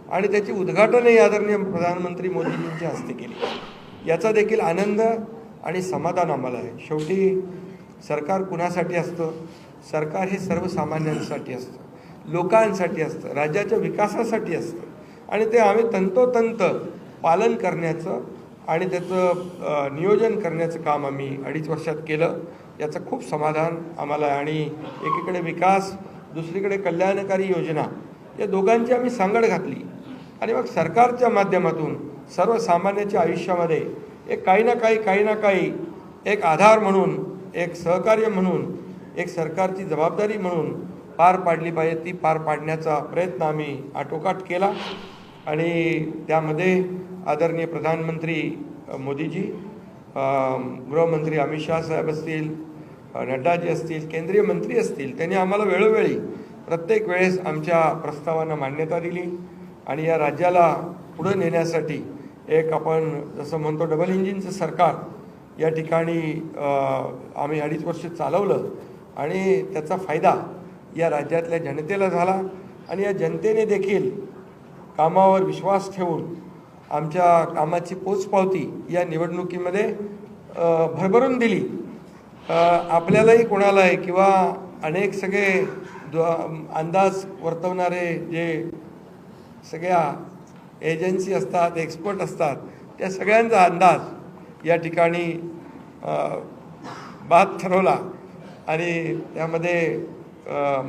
आणि त्याची उद्घाटनही आदरणीय प्रधानमंत्री मोदीजींच्या हस्ते केली। याचा देखील आनंद आणि समाधान आम्हाला आहे। शेवटी सरकार कुणासाठी असतं? सरकार हे सर्वसामान्यांसाठी असतं, लोकांसाठी असतं, राज्याच्या विकासासाठी असतं आणि ते आम्ही तंतोतंत पालन करण्याचं आणि त्याचं नियोजन करण्याचं काम आम्ही 2.5 वर्षात केलं। याचं खूप समाधान आम्हाला आहे आणि एकीकडे विकास, दुसरीकडे कल्याणकारी योजना, या दोघांची आम्ही सांगड घातली आणि मग सरकारच्या माध्यमातून सर्वसामान्याच्या आयुष्यामध्ये एक काही ना काही एक आधार म्हणून, एक सहकार्य म्हणून, एक सरकारची जबाबदारी म्हणून पार पाडली पाहिजे, ती पार पाडण्याचा प्रयत्न आम्ही आटोकाट केला आणि त्यामध्ये आदरणीय प्रधानमंत्री मोदीजी, गृहमंत्री अमित शाह साहेब असतील, नड्डाजी असतील, केंद्रीय मंत्री असतील, त्यांनी आम्हाला वेळोवेळी प्रत्येक वेळेस आमच्या प्रस्तावांना मान्यता दिली आणि या राज्याला पुढे नेण्यासाठी एक आपण जसं म्हणतो डबल इंजिनचं सरकार या ठिकाणी आम्ही 2.5 वर्ष चालवलं आणि त्याचा फायदा या राज्यातल्या जनतेला झाला आणि या जनतेने देखील कामावर विश्वास ठेवून आमच्या कामाची पोचपावती या निवडणुकीमध्ये भरभरून दिली। आपल्यालाही कोणालाही किंवा अनेक सगळे अंदाज वर्तवणारे जे सगळ्या एजन्सी असतात, एक्सपर्ट असतात, त्या सगळ्यांचा अंदाज या ठिकाणी बाद ठरवला आणि त्यामध्ये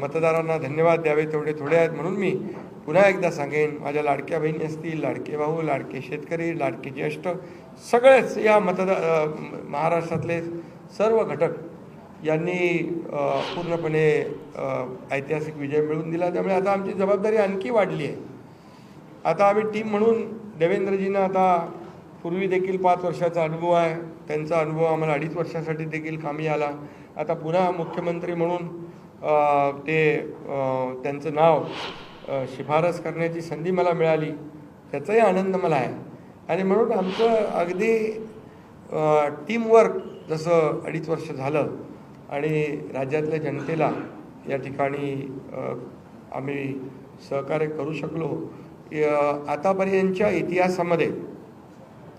मतदारांना धन्यवाद द्यावे तेवढे थोडे आहेत। म्हणून मी पुन्हा एकदा सांगेन, माझ्या लाडक्या बहिणी असतील, लाडके भाऊ, लाडके शेतकरी, लाडके ज्येष्ठ, सगळेच या महाराष्ट्रातले सर्व घटक यांनी पूर्णपणे ऐतिहासिक विजय मिळवून दिला। त्यामुळे आता आमची जबाबदारी आणखी वाढली आहे। आता आम्ही टीम म्हणून देवेंद्रजींना आता पूर्वी देखील 5 वर्षाचा अनुभव आहे, त्यांचा अनुभव आम्हाला 2.5 वर्षासाठी देखील कामी आला। आता पुन्हा मुख्यमंत्री म्हणून त्यांचं नाव शिफारस करण्याची संधी मला मिळाली, त्याचाही आनंद मला आहे आणि म्हणून आमचं अगदी टीमवर्क जसं 2.5 वर्ष झालं आणि राज्यातल्या जनतेला या ठिकाणी आम्ही सहकार्य करू शकलो। आतापर्यंतच्या इतिहासामध्ये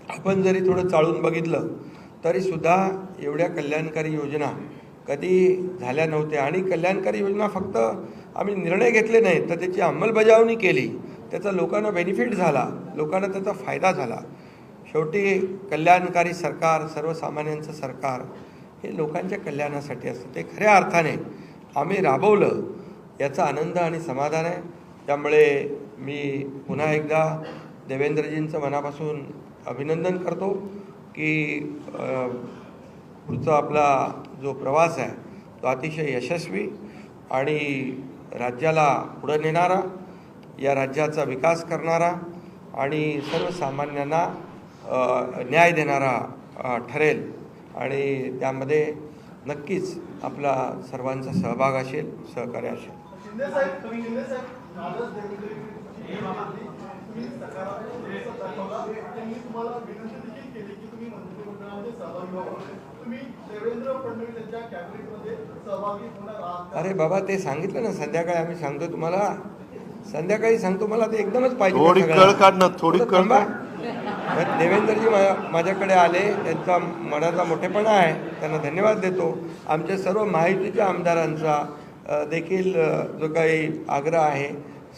आपण जरी थोडं चाळून बघितलं तरीसुद्धा एवढ्या कल्याणकारी योजना कधी झाल्या नव्हत्या आणि कल्याणकारी योजना फक्त आम्ही निर्णय घेतले नाहीत तर त्याची अंमलबजावणी केली, त्याचा लोकांना बेनिफिट झाला, लोकांना त्याचा फायदा झाला। शेवटी कल्याणकारी सरकार, सर्वसामान्यांचं सरकार हे लोकांच्या कल्याणासाठी असतं, ते खऱ्या अर्थाने आम्ही राबवलं, याचा आनंद आणि समाधान आहे। त्यामुळे मी पुन्हा एकदा देवेंद्रजींचं मनापासून अभिनंदन करतो की पुढचा आपला जो प्रवास आहे तो अतिशय यशस्वी आणि राज्याला पुढे नेणारा, या राज्याचा विकास करणारा आणि सर्वसामान्यांना न्याय देणारा ठरेल आणि त्यामध्ये नक्कीच आपला सर्वांचा सहभाग असेल, सहकार्य असेल। अरे बाबा, ते सांगितलं ना संध्याकाळी, आम्ही सांगतो तुम्हाला, संध्याकाळी सांगतो, मला ते एकदमच पाहिजे। देवेंद्रजी माझ्याकडे आले, त्यांचा मनाचा मोठेपणा आहे, त्यांना धन्यवाद देतो। आमच्या सर्व महायुतीच्या आमदारांचा देखील जो काही आग्रह आहे,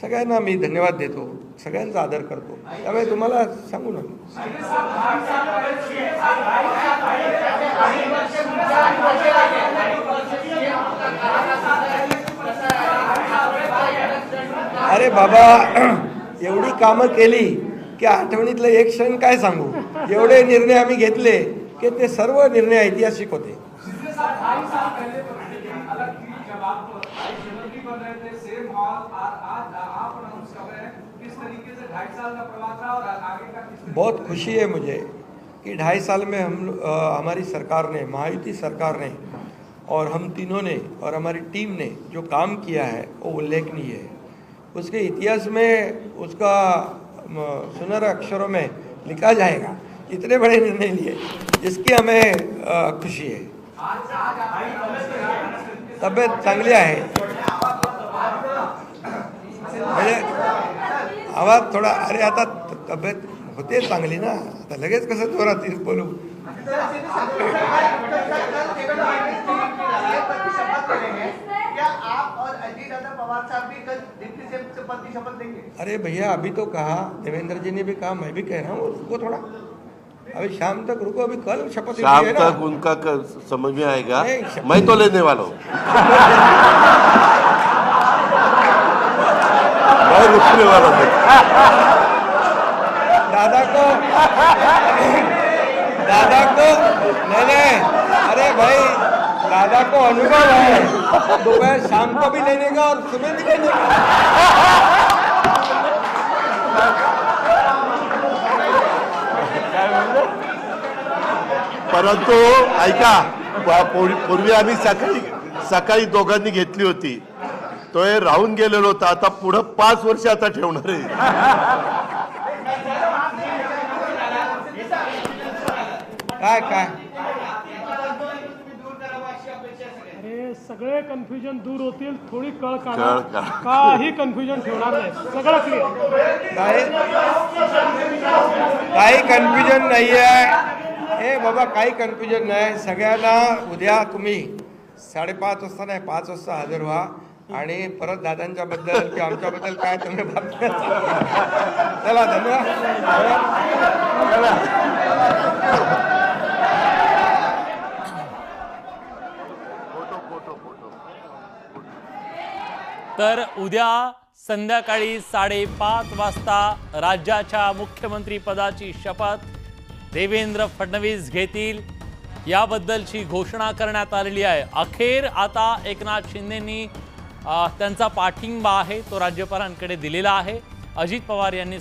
सगळ्यांना मी धन्यवाद देतो, सगळ्यांचा आदर करतो। त्यामुळे तुम्हाला सांगू ना, अरे बाबा, एवढी कामं केली की आठवणीतलं एक क्षण काय सांगू, एवढे निर्णय आम्ही घेतले की ते सर्व निर्णय ऐतिहासिक होते। बहुत खुशी है मुझे कि 2.5 साल में हमारी सरकार ने, महायुति सरकार ने और हम तीनों ने और हमारी टीम ने जो काम किया है वो उल्लेखनीय है। उसके इतिहास में उसका सुनहरे अक्षरों में लिखा जाएगा। इतने बड़े निर्णय लिए, इसकी हमें खुशी है। तब्येत चांगली आहे, म्हणजे आवाज थोडा, अरे आता तब्येत होते चांगली ना, आता लगेच कसं जोरात बोलू. अरे भैया अभी तो कहा, देवेंद्र जी ने भी कहा, मैं भी कह रहा हूँ, रुको थोड़ा, अभी शाम तक रुको, अभी कल शपथ शाम है तक ना? उनका समझ में आएगा. नहीं, मैं तो लेने वाला हूँ. मैं रुकने वाला हूँ. दादा को नहीं, अरे भाई दादा को अनुभव है, दोपहर शाम को भी लेने का और सुबह भी लेने का. परंतु ऐका, पूर्वी आम्ही सकाळी दोघांनी घेतली होती, तो हे राहून गेलेलो होता. आता पुढे 5 वर्ष आता ठेवणार आहे. काय अरे सगळे कन्फ्युजन दूर होतील, थोडी कळ कळ काढा, काढा. काही कन्फ्युजन ठेवणार नाही, सगळं क्लिअर. काही कन्फ्युजन नाही आहे. हे बाबा काही कन्फ्युजन नाही. सगळ्यांना उद्या तुम्ही 5:30 वाजता नाही 5 वाजता हजर व्हा आणि परत दादांच्या बद्दल किंवा आमच्याबद्दल काय तुम्ही बातम्या सांगा. चला धन्यवाद. तर उद्या संध्याकाळी 5:30 वाजता राज्याच्या मुख्यमंत्री पदाची शपथ देवेंद्र फडणवीस घेतील, याबद्दलची घोषणा करण्यात आलेली आहे. अखेर आता एकनाथ शिंदेंनी त्यांचा पाठिंबा आहे तो राज्यपालांकडे दिलेला आहे. अजित पवार यांनी